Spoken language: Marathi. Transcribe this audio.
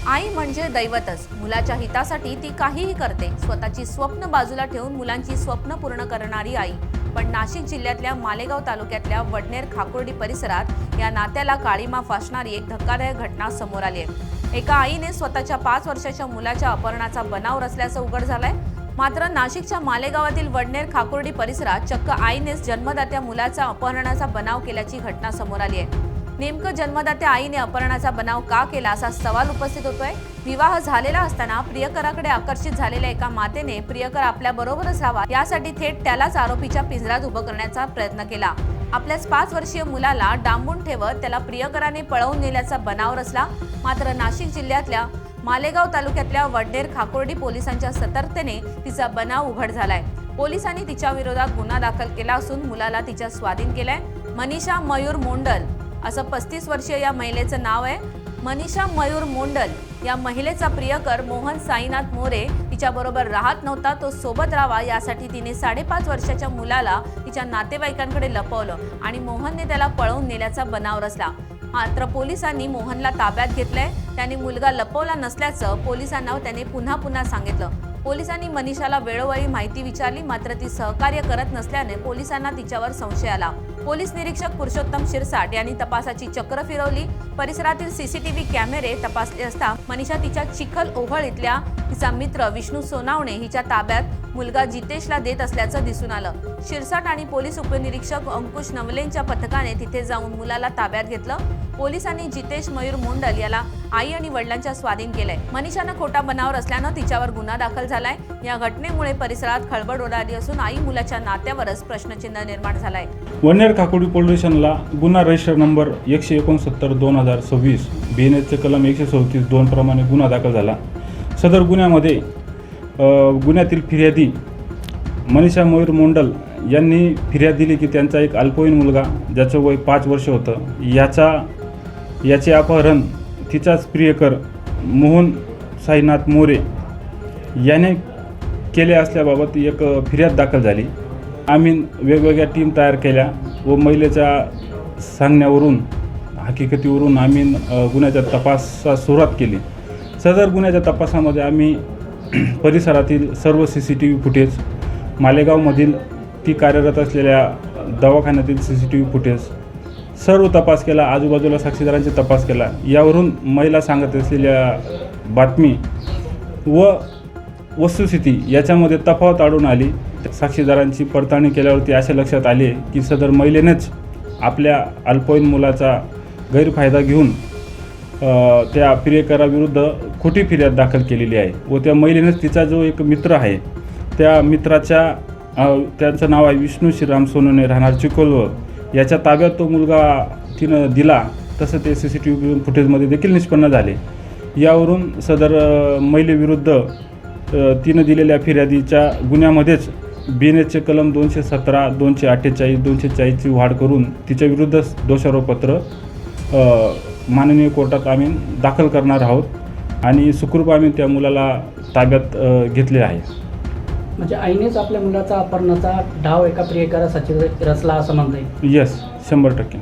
आई म्हणजे दैवतच. मुलाच्या हितासाठी ती काहीही करते. स्वतःची स्वप्न बाजूला ठेवून मुलांची स्वप्न पूर्ण करणारी आई. पण नाशिक जिल्ह्यातल्या मालेगाव तालुक्यातल्या वडनेर खाकुर्डी परिसरात या नात्याला काळीमा फासणारी एक धक्कादायक घटना समोर आली आहे. एका आईने स्वतःच्या 5 वर्षाच्या मुलाच्या अपहरणाचा बनाव रचल्याचं उघड झालंय. मात्र नाशिकच्या मालेगावातील वडनेर खाकुर्डी परिसरात चक्क आईनेच जन्मदात्या मुलाचा अपहरणाचा बनाव केल्याची घटना समोर आली आहे. नेमकं जन्मदात्या आईने अपहरणाचा बनाव का केला असा सवाल उपस्थित होतोय. विवाह झालेला असताना प्रियकराकडे आकर्षित झालेल्या एका मातेने प्रियकर आपल्या बरोबरच राहावा यासाठी थेट त्यालाच आरोपीच्या पिंजऱ्यात उभं करण्याचा प्रयत्न केला. आपल्याच 5 वर्षीय मुलाला डांबून ठेवत त्याला प्रियकराने पळवून नेल्याचा बनाव रचला. मात्र नाशिक जिल्ह्यातल्या मालेगाव तालुक्यातल्या वडनेर खाकुर्डी पोलिसांच्या सतर्कतेने तिचा बनाव उघड झालाय. पोलिसांनी तिच्या विरोधात गुन्हा दाखल केला असून मुलाला तिच्या स्वाधीन केलाय. मनीषा मयूर मोंडल असं 35 वर्षीय या महिलेचं नाव आहे. मनीषा मयूर मोंडल या महिलेचा प्रियकर मोहन साईनाथ मोरे तिच्याबरोबर राहत नव्हता. तो सोबत राहावा यासाठी तिने 5.5 वर्षाच्या मुलाला तिच्या नातेवाईकांकडे लपवलं आणि मोहनने त्याला पळवून नेल्याचा बनाव रचला. मात्र पोलिसांनी मोहनला ताब्यात घेतलंय. त्याने मुलगा लपवला नसल्याचं पोलिसांना त्याने पुन्हा सांगितलं. पोलिसांनी मनीषाला वेळोवेळी माहिती विचारली, मात्र ती सहकार्य करत नसल्याने पोलिसांना तिच्यावर संशय आला. पोलीस निरीक्षक पुरुषोत्तम शिरसाट यांनी तपासाची चक्र फिरवली. परिसरातील सीसीटीव्ही कॅमेरे तपासले असता मनीषा तिच्या चिखल ओहळ इथल्या तिचा मित्र विष्णू सोनावणे हिच्या ताब्यात मुलगा जितेशला देत असल्याचं दिसून आलं. शिरसाट आणि पोलीस उपनिरीक्षक अंकुश नवलेंच्या पथकाने तिथे जाऊन मुलाला ताब्यात घेतलं. पोलिसांनी जितेश मयूर मोंडल याला आई आणि वडिलांच्या स्वाधीन केलंय. मनीषानं खोटा बनाव रचल्यानं तिच्यावर गुन्हा दाखल झालाय. या घटनेमुळे परिसरात खळबळ उडाली असून आई मुलाच्या नात्यावरच प्रश्नचिन्ह निर्माण झालंय. वडनेर खाकुर्डी पोलीस स्टेशनला गुन्हा रजिस्टर नंबर 169/2026 BNSचे कलम 134(2) प्रमाणे गुन्हा दाखल झाला. सदर गुन्ह्यामध्ये गुन्ह्यातील फिर्यादी मनीषा मयूर मोंडल यांनी फिर्याद दिली की त्यांचा एक अल्पवयीन मुलगा ज्याचं वय 5 वर्ष होतं याचे अपहरण तिचाच प्रियकर मोहन साईनाथ मोरे याने केले असल्याबाबत एक फिर्याद दाखल झाली. आम्ही वेगवेगळ्या टीम तयार केल्या व महिलेच्या सांगण्यावरून हकीकतीवरून आम्ही गुन्ह्याच्या तपासास सुरुवात केली. सदर गुन्ह्याच्या तपासामध्ये आम्ही परिसरातील सर्व CCTV फुटेज, मालेगावमधील ती कार्यरत असलेल्या दवाखान्यातील CCTV फुटेज सर्व तपास केला. आजूबाजूला साक्षीदारांचे तपास केला. यावरून महिला सांगत असलेल्या बातमी व वस्तुस्थिती याच्यामध्ये तफावत आढळून आली. साक्षीदारांची पडताळणी केल्यावरती असे लक्षात आले की सदर महिलेनेच आपल्या अल्पवयीन मुलाचा गैरफायदा घेऊन त्या प्रियकराविरुद्ध खोटी फिर्याद दाखल केलेली आहे व त्या महिलेनेच तिचा जो एक मित्र आहे त्या त्यांचं नाव आहे विष्णू श्रीराम सोनवणे राहणार चिकोलवर याच्या ताब्यात तो मुलगा तिनं दिला तसं ते CCTV फुटेजमध्ये देखील निष्पन्न झाले. यावरून सदर महिलेविरुद्ध तिनं दिलेल्या फिर्यादीच्या गुन्ह्यामध्येच BNSचे कलम 217, 248, 240ची वाढ करून तिच्याविरुद्ध दोषारोपपत्र माननीय कोर्टात आम्ही दाखल करणार आहोत आणि सुखरूप आम्ही त्या मुलाला ताब्यात घेतले आहे. म्हणजे आईनेच आपल्या मुलाचा अपहरणाचा डाव एका प्रियकरासाठी रचला असं म्हणता येईल. येस, 100%.